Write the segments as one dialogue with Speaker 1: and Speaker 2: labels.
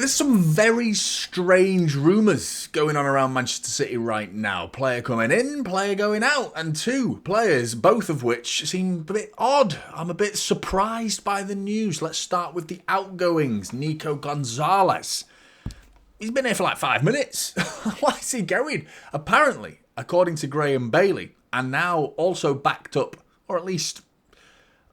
Speaker 1: There's some very strange rumours going on around Manchester City right now. Player coming in, player going out, and two players, both of which seem a bit odd. I'm a bit surprised by the news. Let's start with the outgoings. Nico Gonzalez. He's been here for like 5 minutes. Why is he going? Apparently, according to Graham Bailey, and now also backed up, or at least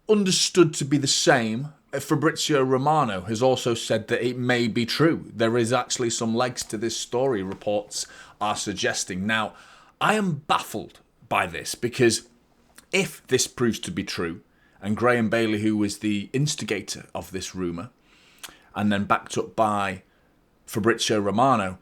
Speaker 1: understood to be the same, Fabrizio Romano has also said that it may be true. There is actually some legs to this story, reports are suggesting. Now, I am baffled by this because if this proves to be true, and Graham Bailey, who was the instigator of this rumour, and then backed up by Fabrizio Romano,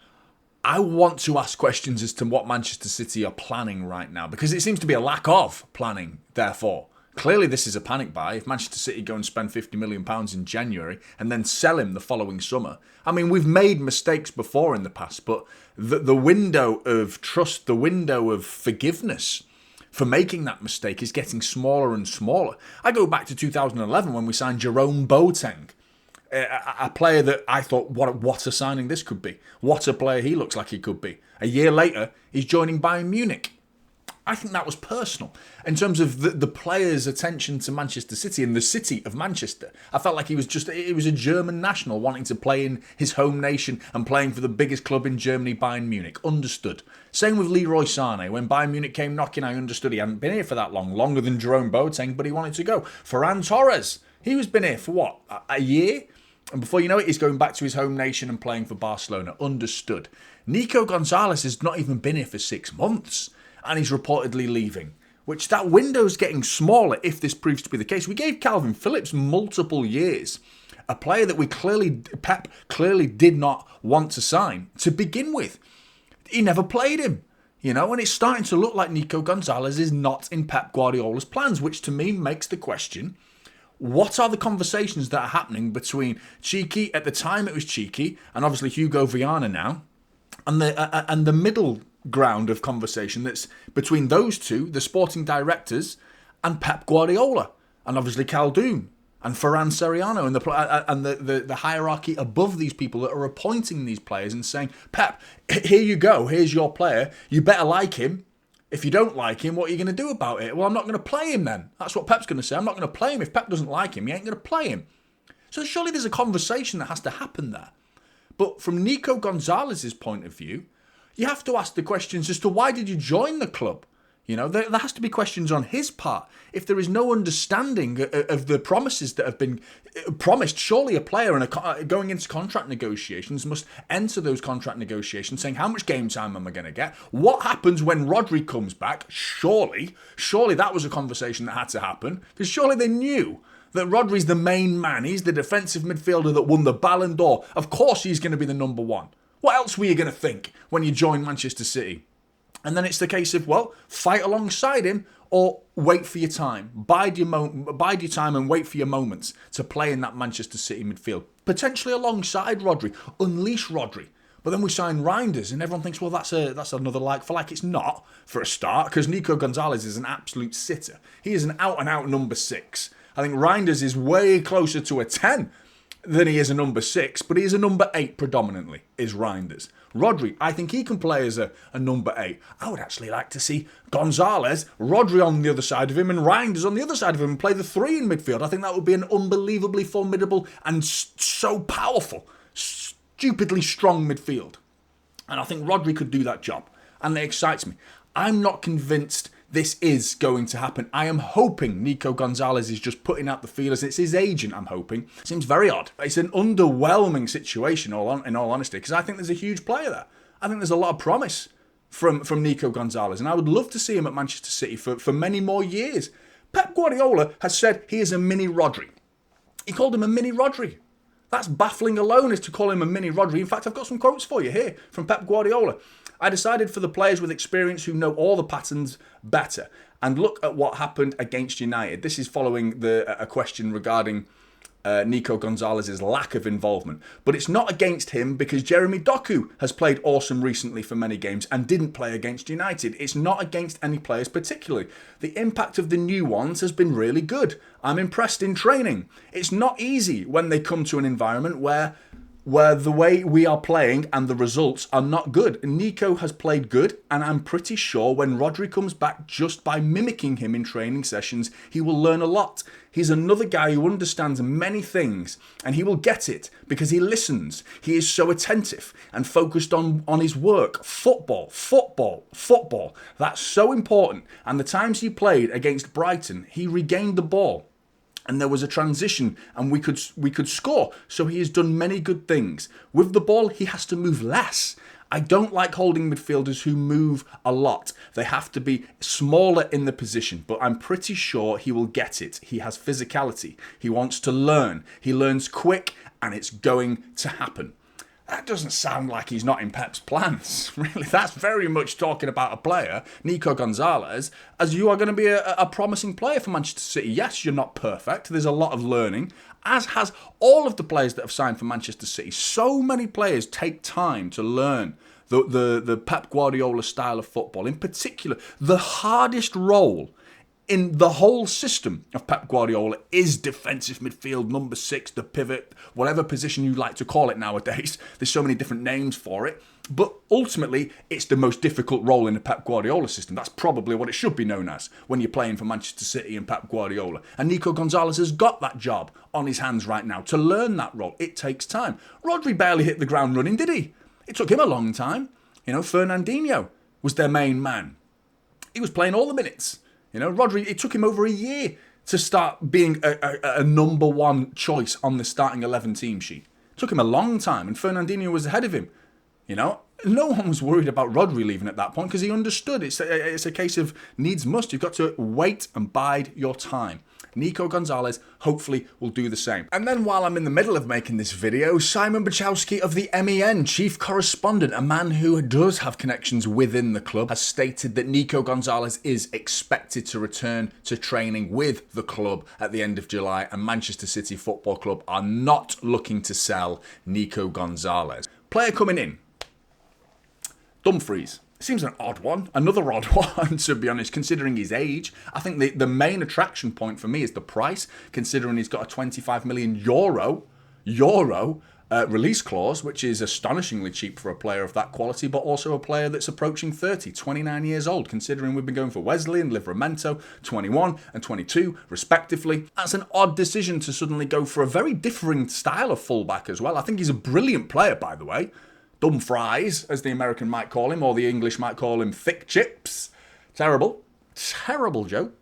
Speaker 1: I want to ask questions as to what Manchester City are planning right now, because it seems to be a lack of planning, therefore. Clearly, this is a panic buy. If Manchester City go and spend £50 million in January and then sell him the following summer. I mean, we've made mistakes before in the past, but the window of trust, the window of forgiveness for making that mistake is getting smaller and smaller. I go back to 2011 when we signed Jerome Boateng, a player that I thought, what a signing this could be. What a player he looks like he could be. A year later, he's joining Bayern Munich. I think that was personal. In terms of the player's attention to Manchester City and the city of Manchester, I felt like he was a German national wanting to play in his home nation and playing for the biggest club in Germany, Bayern Munich. Understood. Same with Leroy Sané. When Bayern Munich came knocking, I understood he hadn't been here for that long. Longer than Jerome Boateng, but he wanted to go. Ferran Torres, he was been here for what? A year? And before you know it, he's going back to his home nation and playing for Barcelona. Understood. Nico Gonzalez has not even been here for 6 months. And he's reportedly leaving, which that window's getting smaller if this proves to be the case. We gave Calvin Phillips multiple years, a player that Pep clearly did not want to sign to begin with. He never played him, and it's starting to look like Nico Gonzalez is not in Pep Guardiola's plans, which to me makes the question, what are the conversations that are happening between Cheeky, at the time it was Cheeky, and obviously Hugo Viana now, and the middle ground of conversation that's between those two, the sporting directors, and Pep Guardiola, and obviously Khaldoon and Ferran Soriano, and the hierarchy above these people that are appointing these players and saying, Pep, here you go, here's your player, you better like him. If you don't like him, what are you going to do about it? Well, I'm not going to play him then. That's what Pep's going to say. I'm not going to play him. If Pep doesn't like him, he ain't going to play him. So surely there's a conversation that has to happen there. But from Nico Gonzalez's point of view, you have to ask the questions as to why did you join the club? There has to be questions on his part. If there is no understanding of the promises that have been promised, surely a player going into contract negotiations must enter those contract negotiations saying, how much game time am I going to get? What happens when Rodri comes back? Surely that was a conversation that had to happen, because surely they knew that Rodri's the main man. He's the defensive midfielder that won the Ballon d'Or. Of course he's going to be the number one. What else were you going to think when you join Manchester City? And then it's the case of, fight alongside him or wait for your time. Bide your time and wait for your moments to play in that Manchester City midfield. Potentially alongside Rodri. Unleash Rodri. But then we sign Reinders and everyone thinks, that's another like for like. It's not, for a start, because Nico Gonzalez is an absolute sitter. He is an out-and-out number 6. I think Reinders is way closer to a 10 than he is a number 6, but he is a number 8 predominantly, is Reinders. Rodri, I think he can play as a number 8. I would actually like to see Gonzalez, Rodri on the other side of him, and Reinders on the other side of him, and play the 3 in midfield. I think that would be an unbelievably formidable and so powerful, stupidly strong midfield. And I think Rodri could do that job, and it excites me. I'm not convinced this is going to happen. I am hoping Nico Gonzalez is just putting out the feelers. It's his agent, I'm hoping. Seems very odd. It's an underwhelming situation, in all honesty, because I think there's a huge player there. I think there's a lot of promise from Nico Gonzalez, and I would love to see him at Manchester City for many more years. Pep Guardiola has said he is a mini Rodri. He called him a mini Rodri. That's baffling alone, is to call him a mini Rodri. In fact, I've got some quotes for you here from Pep Guardiola. I decided for the players with experience who know all the patterns better. And look at what happened against United. This is following a question regarding Nico Gonzalez's lack of involvement. But it's not against him because Jeremy Doku has played awesome recently for many games and didn't play against United. It's not against any players particularly. The impact of the new ones has been really good. I'm impressed in training. It's not easy when they come to an environment where where the way we are playing and the results are not good. Nico has played good, and I'm pretty sure when Rodri comes back, just by mimicking him in training sessions, he will learn a lot. He's another guy who understands many things, and he will get it because he listens. He is so attentive and focused on his work. Football, football, football. That's so important. And the times he played against Brighton, he regained the ball. And there was a transition and we could score. So he has done many good things. With the ball, he has to move less. I don't like holding midfielders who move a lot. They have to be smaller in the position, but I'm pretty sure he will get it. He has physicality. He wants to learn. He learns quick, and it's going to happen. That doesn't sound like he's not in Pep's plans. Really, that's very much talking about a player, Nico Gonzalez, as you are going to be a promising player for Manchester City. Yes, you're not perfect. There's a lot of learning, as has all of the players that have signed for Manchester City. So many players take time to learn the Pep Guardiola style of football. In particular, the hardest role in the whole system of Pep Guardiola is defensive midfield, number 6, the pivot, whatever position you like to call it nowadays. There's so many different names for it. But ultimately, it's the most difficult role in the Pep Guardiola system. That's probably what it should be known as when you're playing for Manchester City and Pep Guardiola. And Nico Gonzalez has got that job on his hands right now to learn that role. It takes time. Rodri barely hit the ground running, did he? It took him a long time. Fernandinho was their main man. He was playing all the minutes. Rodri, it took him over a year to start being a number one choice on the starting 11 team sheet. It took him a long time, and Fernandinho was ahead of him. No one was worried about Rodri leaving at that point because he understood it's a case of needs must. You've got to wait and bide your time. Nico Gonzalez hopefully will do the same. And then while I'm in the middle of making this video, Simon Bachowski of the MEN, chief correspondent, a man who does have connections within the club, has stated that Nico Gonzalez is expected to return to training with the club at the end of July, and Manchester City Football Club are not looking to sell Nico Gonzalez. Player coming in, Dumfries. Seems an odd one. Another odd one, to be honest, considering his age. I think the main attraction point for me is the price, considering he's got a 25 million euro release clause, which is astonishingly cheap for a player of that quality, but also a player that's approaching 30, 29 years old, considering we've been going for Wesley and Livramento, 21 and 22, respectively. That's an odd decision to suddenly go for a very differing style of fullback as well. I think he's a brilliant player, by the way. Dumfries, as the American might call him, or the English might call him thick chips. Terrible joke.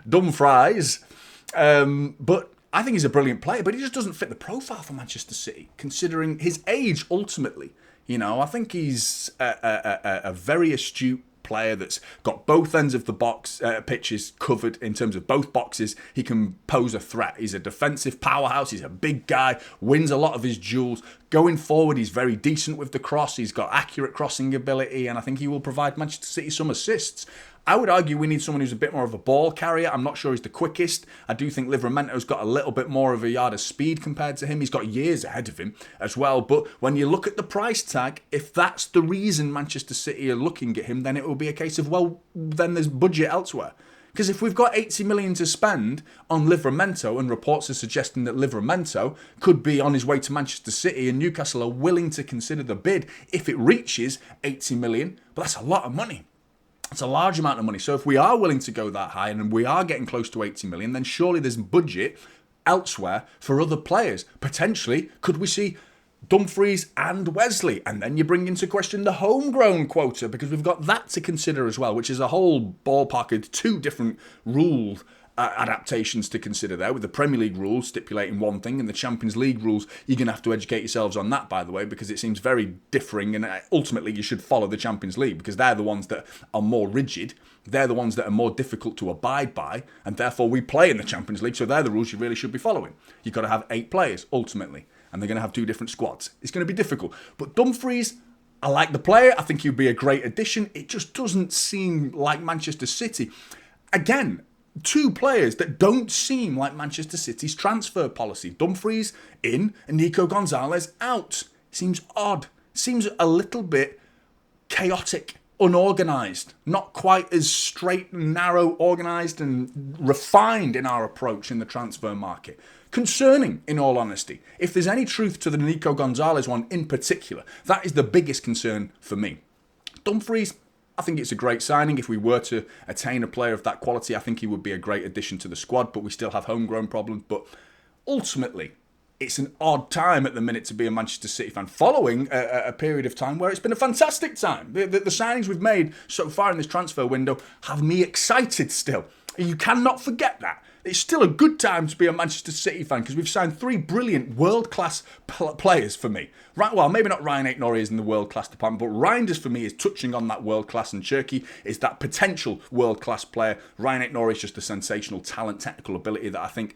Speaker 1: Dumfries. But I think he's a brilliant player, but he just doesn't fit the profile for Manchester City, considering his age ultimately. I think he's a very astute player that's got both ends of the box pitches covered in terms of both boxes. He can pose a threat. He's a defensive powerhouse. He's a big guy, wins a lot of his duels. Going forward, he's very decent with the cross. He's got accurate crossing ability, and I think he will provide Manchester City some assists. I would argue we need someone who's a bit more of a ball carrier. I'm not sure he's the quickest. I do think Livramento's got a little bit more of a yard of speed compared to him. He's got years ahead of him as well. But when you look at the price tag, if that's the reason Manchester City are looking at him, then it will be a case of, well, then there's budget elsewhere. Because if we've got 80 million to spend on Livramento, and reports are suggesting that Livramento could be on his way to Manchester City, and Newcastle are willing to consider the bid if it reaches 80 million, but that's a lot of money. It's a large amount of money. So if we are willing to go that high and we are getting close to 80 million, then surely there's budget elsewhere for other players. Potentially, could we see Dumfries and Wesley? And then you bring into question the homegrown quota, because we've got that to consider as well, which is a whole ballpark of 2 different rule adaptations to consider there, with the Premier League rules stipulating one thing and the Champions League rules. You're going to have to educate yourselves on that, by the way, because it seems very differing, and ultimately you should follow the Champions League because they're the ones that are more rigid. They're the ones that are more difficult to abide by, and therefore we play in the Champions League, so they're the rules you really should be following. You've got to have 8 players, ultimately, and they're going to have 2 different squads. It's going to be difficult. But Dumfries, I like the player. I think he'd be a great addition. It just doesn't seem like Manchester City. Again, 2 players that don't seem like Manchester City's transfer policy. Dumfries in and Nico Gonzalez out. Seems odd. Seems a little bit chaotic unorganised, not quite as straight and narrow, organised and refined in our approach in the transfer market. Concerning, in all honesty. If there's any truth to the Nico Gonzalez one in particular, that is the biggest concern for me. Dumfries, I think it's a great signing. If we were to attain a player of that quality, I think he would be a great addition to the squad, but we still have homegrown problems. But ultimately, it's an odd time at the minute to be a Manchester City fan, following a period of time where it's been a fantastic time. The signings we've made so far in this transfer window have me excited still. You cannot forget that. It's still a good time to be a Manchester City fan because we've signed 3 brilliant world-class players for me. Right, well, maybe not Ryan Aït-Nouri is in the world-class department, but Reinders for me is touching on that world-class, and Cherki is that potential world-class player. Ryan Aït-Nouri is just a sensational talent, technical ability that I think,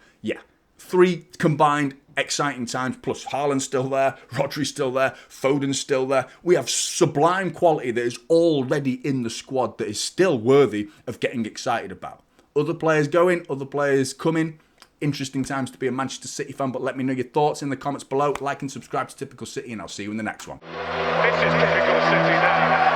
Speaker 1: 3 combined exciting times, plus Haaland's still there, Rodri's still there, Foden's still there. We have sublime quality that is already in the squad that is still worthy of getting excited about. Other players going, other players coming. Interesting times to be a Manchester City fan, but let me know your thoughts in the comments below. Like and subscribe to Typical City, and I'll see you in the next one.
Speaker 2: This is Typical City now.